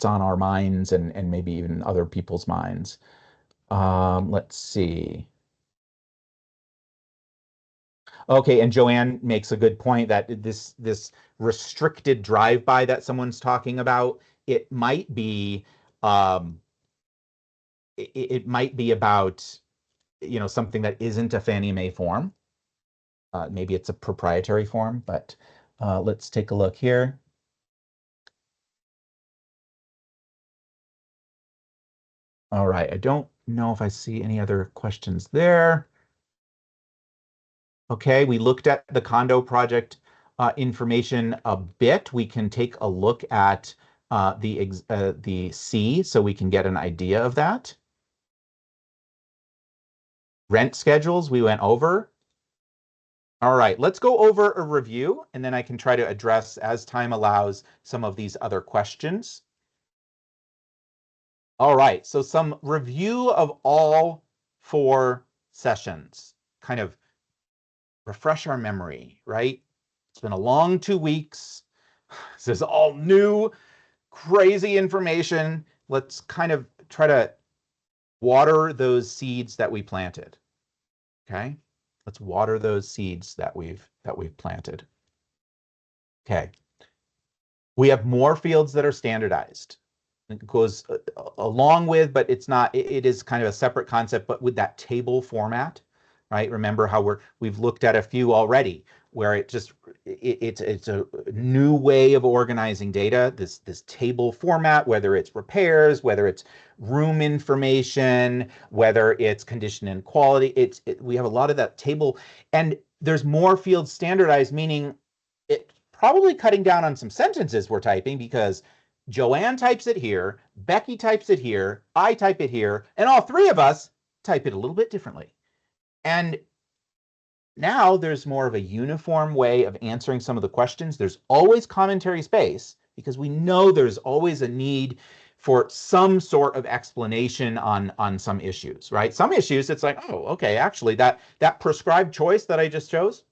on our minds, and maybe even other people's minds. Let's see. Okay, and Joanne makes a good point that this restricted drive-by that someone's talking about, it might be it might be about something that isn't a Fannie Mae form. Maybe it's a proprietary form, but let's take a look here. All right, I don't know if I see any other questions there. Okay, we looked at the condo project information a bit. We can take a look at the C, so we can get an idea of that. Rent schedules, we went over. All right, let's go over a review, and then I can try to address, as time allows, some of these other questions. All right, so some review of all 4 sessions. Kind of refresh our memory, right? It's been a long 2 weeks. This is all new, crazy information. Let's kind of try to water those seeds that we planted. Okay? Let's water those seeds that we've planted. Okay. We have more fields that are standardized. It goes along with, but it's not, it is kind of a separate concept, but with that table format, right? Remember how we've looked at a few already, where it's a new way of organizing data, this table format, whether it's repairs, whether it's room information, whether it's condition and quality. We have a lot of that table, and there's more fields standardized, meaning it probably cutting down on some sentences we're typing, because Joanne types it here, Becky types it here, I type it here, and all 3 of us type it a little bit differently. And now there's more of a uniform way of answering some of the questions. There's always commentary space, because we know there's always a need for some sort of explanation on some issues, right? Some issues, it's like, oh, okay, actually that prescribed choice that I just chose,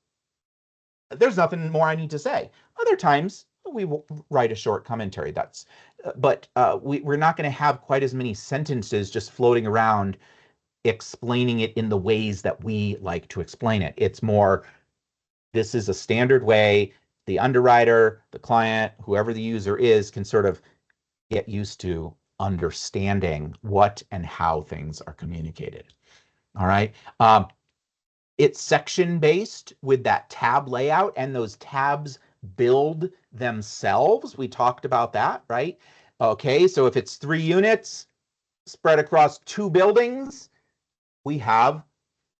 there's nothing more I need to say. Other times we will write a short commentary. But we're not going to have quite as many sentences just floating around explaining it in the ways that we like to explain it. It's more, this is a standard way the underwriter, the client, whoever the user is, can sort of get used to understanding what and how things are communicated. All right. It's section-based with that tab layout, and those tabs build themselves. We talked about that, right? Okay, so if it's 3 units spread across 2 buildings, we have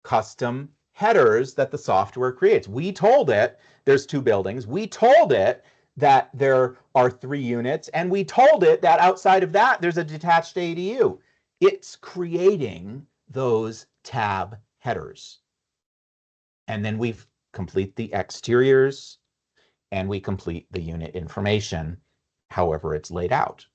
custom headers that the software creates. We told it there's 2 buildings. We told it that there are 3 units, and we told it that outside of that, there's a detached ADU. It's creating those tab headers. And then we complete the exteriors, and we complete the unit information, however it's laid out.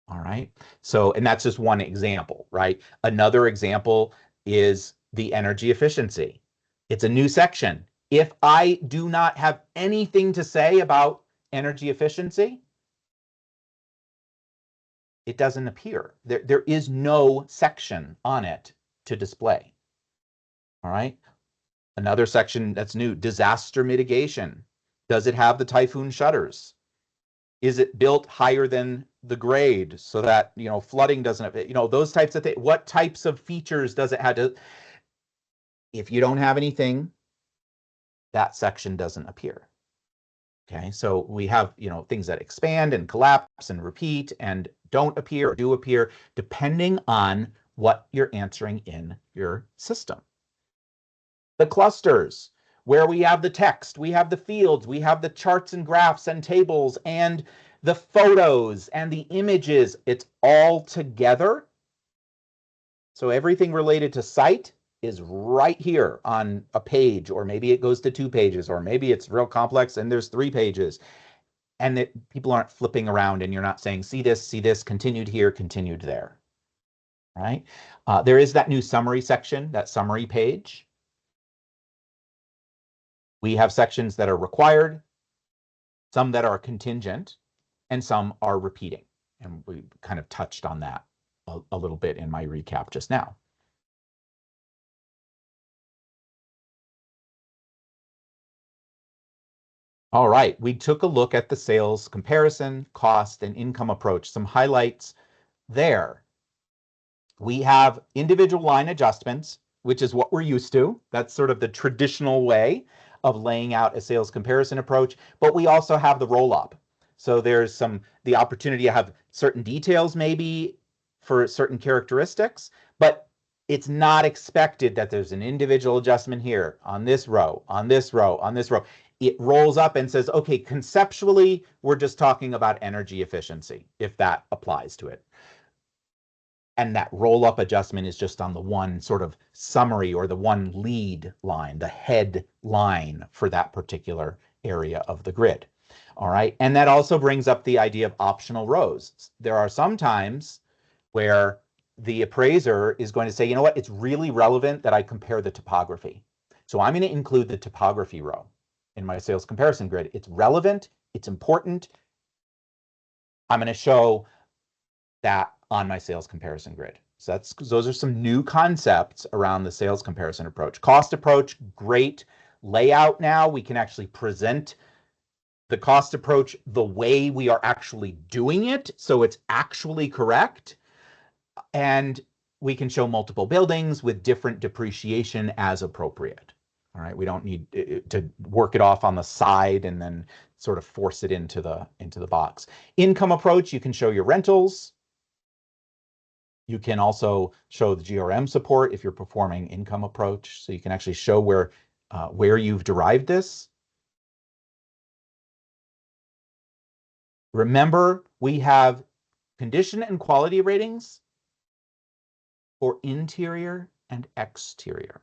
All right. So, and that's just one example, right? Another example is the energy efficiency. It's a new section. If I do not have anything to say about energy efficiency, it doesn't appear. There is no section on it to display. All right. Another section that's new, disaster mitigation. Does it have the typhoon shutters? Is it built higher than the grade so that, flooding doesn't have, those types of things. What types of features does it have to? If you don't have anything, that section doesn't appear. Okay, so we have, things that expand and collapse and repeat and don't appear or do appear, depending on what you're answering in your system. The clusters, where we have the text, we have the fields, we have the charts and graphs and tables and the photos and the images, it's all together. So everything related to site is right here on a page, or maybe it goes to 2 pages, or maybe it's real complex and there's 3 pages. And that people aren't flipping around and you're not saying, see this, continued here, continued there, right? There is that new summary section, that summary page. We have sections that are required, some that are contingent, and some are repeating. And we kind of touched on that a little bit in my recap just now. All right, we took a look at the sales comparison, cost, and income approach. Some highlights there. We have individual line adjustments, which is what we're used to. That's sort of the traditional way of laying out a sales comparison approach, but we also have the roll-up. So there's the opportunity to have certain details maybe for certain characteristics, but it's not expected that there's an individual adjustment here on this row, on this row, on this row. It rolls up and says, okay, conceptually, we're just talking about energy efficiency, if that applies to it. And that roll-up adjustment is just on the one sort of summary or the one lead line, the head line for that particular area of the grid. All right. And that also brings up the idea of optional rows. There are some times where the appraiser is going to say, you know what, it's really relevant that I compare the topography. So I'm going to include the topography row in my sales comparison grid. It's relevant. It's important. I'm going to show that on my sales comparison grid. So those are some new concepts around the sales comparison approach. Cost approach, great layout now. We can actually present the cost approach the way we are actually doing it, so it's actually correct. And we can show multiple buildings with different depreciation as appropriate. All right, we don't need to work it off on the side and then sort of force it into the box. Income approach, you can show your rentals. You can also show the GRM support if you're performing income approach. So you can actually show where you've derived this. Remember, we have condition and quality ratings for interior and exterior.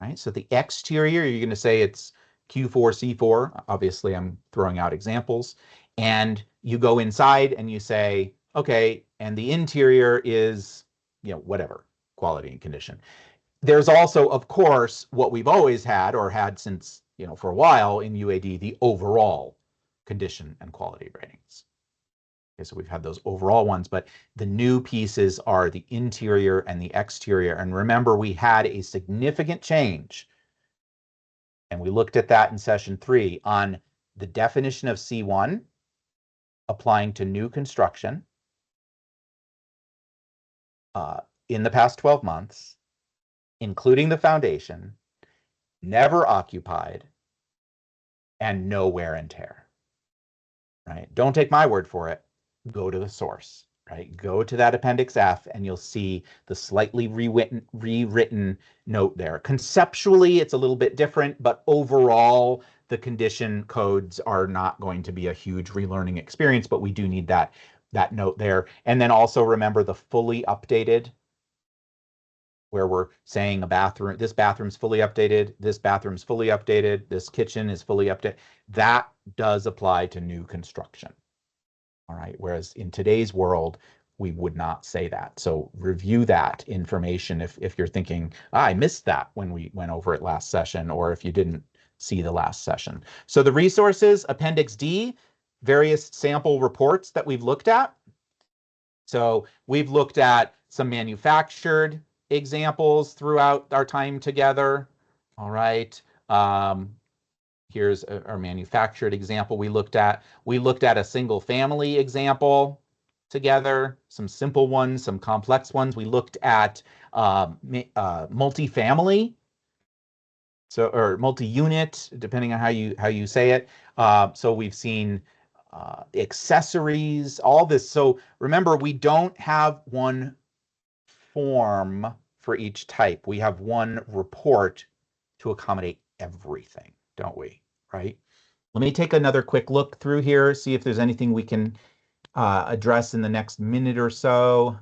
Right? So the exterior, you're going to say it's Q4, C4. Obviously, I'm throwing out examples. And you go inside and you say, okay, and the interior is, whatever, quality and condition. There's also, of course, what we've always had or had since, for a while in UAD, the overall condition and quality ratings. Okay, so we've had those overall ones, but the new pieces are the interior and the exterior. And remember, we had a significant change, and we looked at that in session 3 on the definition of C1 applying to new construction in the past 12 months, including the foundation, never occupied, and no wear and tear. Right? Don't take my word for it. Go to the source. Right? Go to that Appendix F, and you'll see the slightly rewritten note there. Conceptually, it's a little bit different, but overall, the condition codes are not going to be a huge relearning experience, but we do need that note there. And then also remember the fully updated, where we're saying this bathroom's fully updated, this bathroom's fully updated, this kitchen is fully updated. That does apply to new construction. All right. Whereas in today's world, we would not say that. So review that information if you're thinking, I missed that when we went over it last session, or if you didn't see the last session. So the resources, Appendix D, various sample reports that we've looked at. So we've looked at some manufactured examples throughout our time together. All right. Here's our manufactured example we looked at. We looked at a single family example together, some simple ones, some complex ones. We looked at multifamily So, or multi-unit, depending on how you say it. So we've seen accessories, all this. So remember, we don't have one form for each type. We have one report to accommodate everything, don't we? Right? Let me take another quick look through here, see if there's anything we can address in the next minute or so.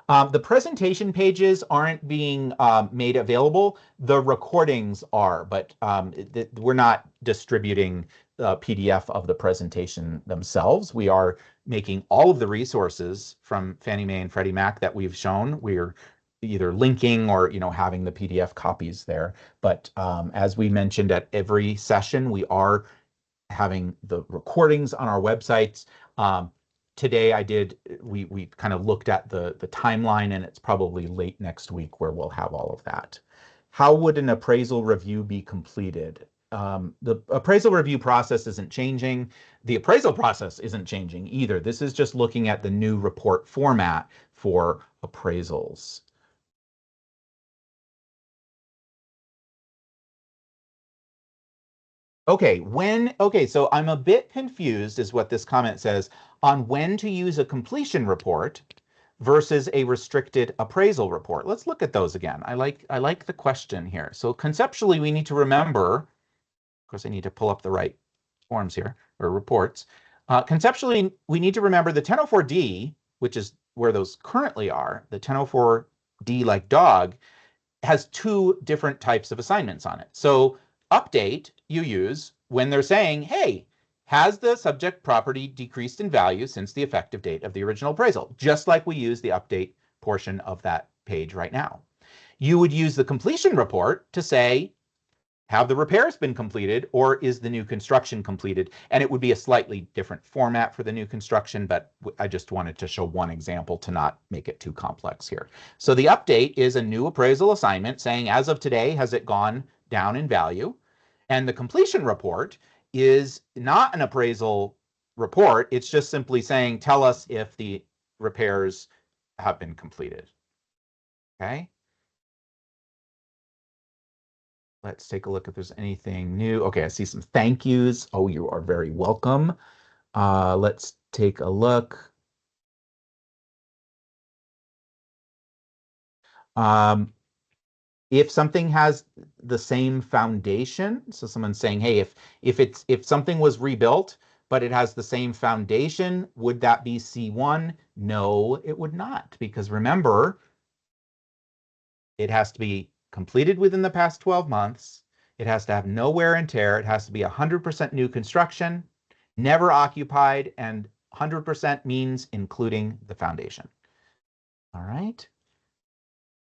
The presentation pages aren't being made available. The recordings are, but we're not distributing the PDF of the presentation themselves. We are making all of the resources from Fannie Mae and Freddie Mac that we've shown. We're either linking or having the PDF copies there. But as we mentioned at every session, we are having the recordings on our websites. Today we kind of looked at the timeline, and it's probably late next week where we'll have all of that. How would an appraisal review be completed? The appraisal review process isn't changing. The appraisal process isn't changing either. This is just looking at the new report format for appraisals. Okay, so I'm a bit confused is what this comment says on when to use a completion report versus a restricted appraisal report. Let's look at those again. I like the question here. So conceptually, we need to remember, of course, I need to pull up the right forms here, or reports. Conceptually, we need to remember the 1004D, which is where those currently are, the 1004D like dog, has two different types of assignments on it. So update you use when they're saying, hey, has the subject property decreased in value since the effective date of the original appraisal? Just like we use the update portion of that page right now. You would use the completion report to say, have the repairs been completed, or is the new construction completed? And it would be a slightly different format for the new construction, but I just wanted to show one example to not make it too complex here. So the update is a new appraisal assignment saying, as of today, has it gone down in value? And the completion report is not an appraisal report. It's just simply saying, tell us if the repairs have been completed. Okay. Let's take a look if there's anything new. Okay, I see some thank yous. Oh, you are very welcome. Let's take a look. If something has the same foundation, so someone's saying, hey, if something was rebuilt, but it has the same foundation, would that be C1? No, it would not, because remember, it has to be completed within the past 12 months. It has to have no wear and tear. It has to be 100% new construction, never occupied, and 100% means including the foundation. All right.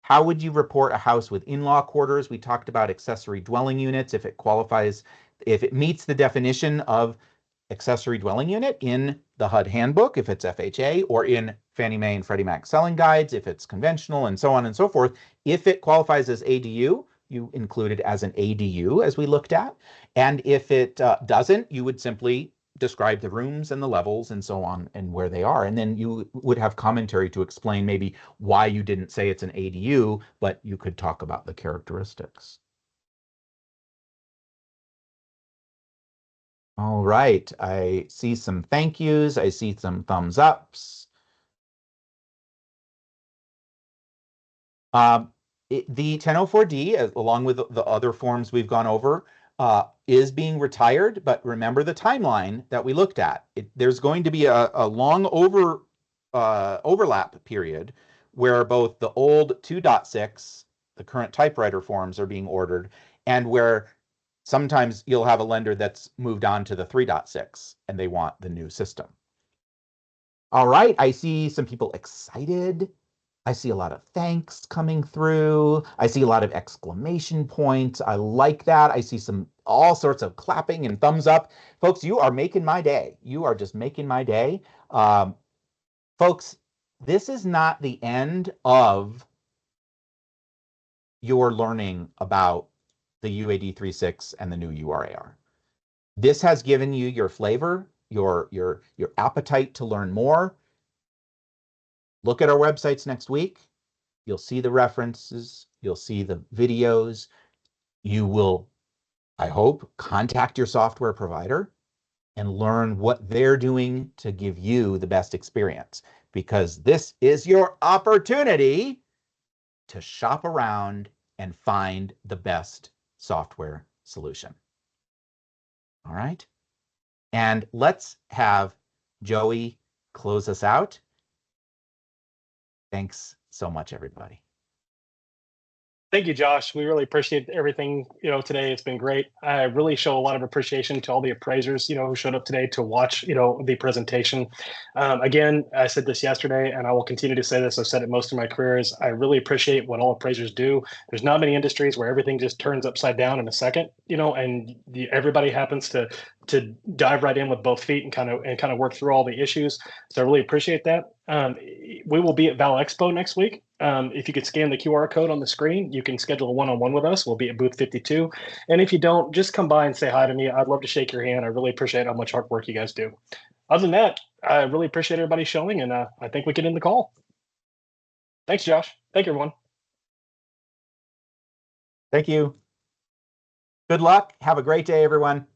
How would you report a house with in-law quarters? We talked about accessory dwelling units if it qualifies, if it meets the definition of accessory dwelling unit in the HUD handbook, if it's FHA, or in Fannie Mae and Freddie Mac selling guides, if it's conventional, and so on and so forth. If it qualifies as ADU, you include it as an ADU, as we looked at. And if it doesn't, you would simply describe the rooms and the levels and so on and where they are. And then you would have commentary to explain maybe why you didn't say it's an ADU, but you could talk about the characteristics. All right, I see some thank yous. I see some thumbs ups. The 1004D, along with the other forms we've gone over, is being retired, but remember the timeline that we looked at. There's going to be a long overlap period where both the old 2.6, the current typewriter forms, are being ordered, and where sometimes you'll have a lender that's moved on to the 3.6 and they want the new system. All right, I see some people excited. I see a lot of thanks coming through. I see a lot of exclamation points. I like that. I see all sorts of clapping and thumbs up. Folks, you are making my day. You are just making my day. Folks, this is not the end of your learning about the UAD 3.6 and the new URAR. This has given you your flavor, your appetite to learn more. Look at our websites next week. You'll see the references. You'll see the videos. You will, I hope, contact your software provider and learn what they're doing to give you the best experience, because this is your opportunity to shop around and find the best software solution. All right. And let's have Joey close us out. Thanks so much, everybody. Thank you, Josh. We really appreciate everything, today. It's been great. I really show a lot of appreciation to all the appraisers, who showed up today to watch, the presentation. Again, I said this yesterday, and I will continue to say this. I've said it most of my career is I really appreciate what all appraisers do. There's not many industries where everything just turns upside down in a second, and everybody happens to dive right in with both feet and kind of work through all the issues. So I really appreciate that. We will be at Val Expo next week. If you could scan the QR code on the screen, you can schedule a one-on-one with us. We'll be at booth 52. And if you don't, just come by and say hi to me. I'd love to shake your hand. I really appreciate how much hard work you guys do. Other than that, I really appreciate everybody showing, and I think we can end the call. Thanks, Josh. Thank you, everyone. Thank you. Good luck. Have a great day, everyone.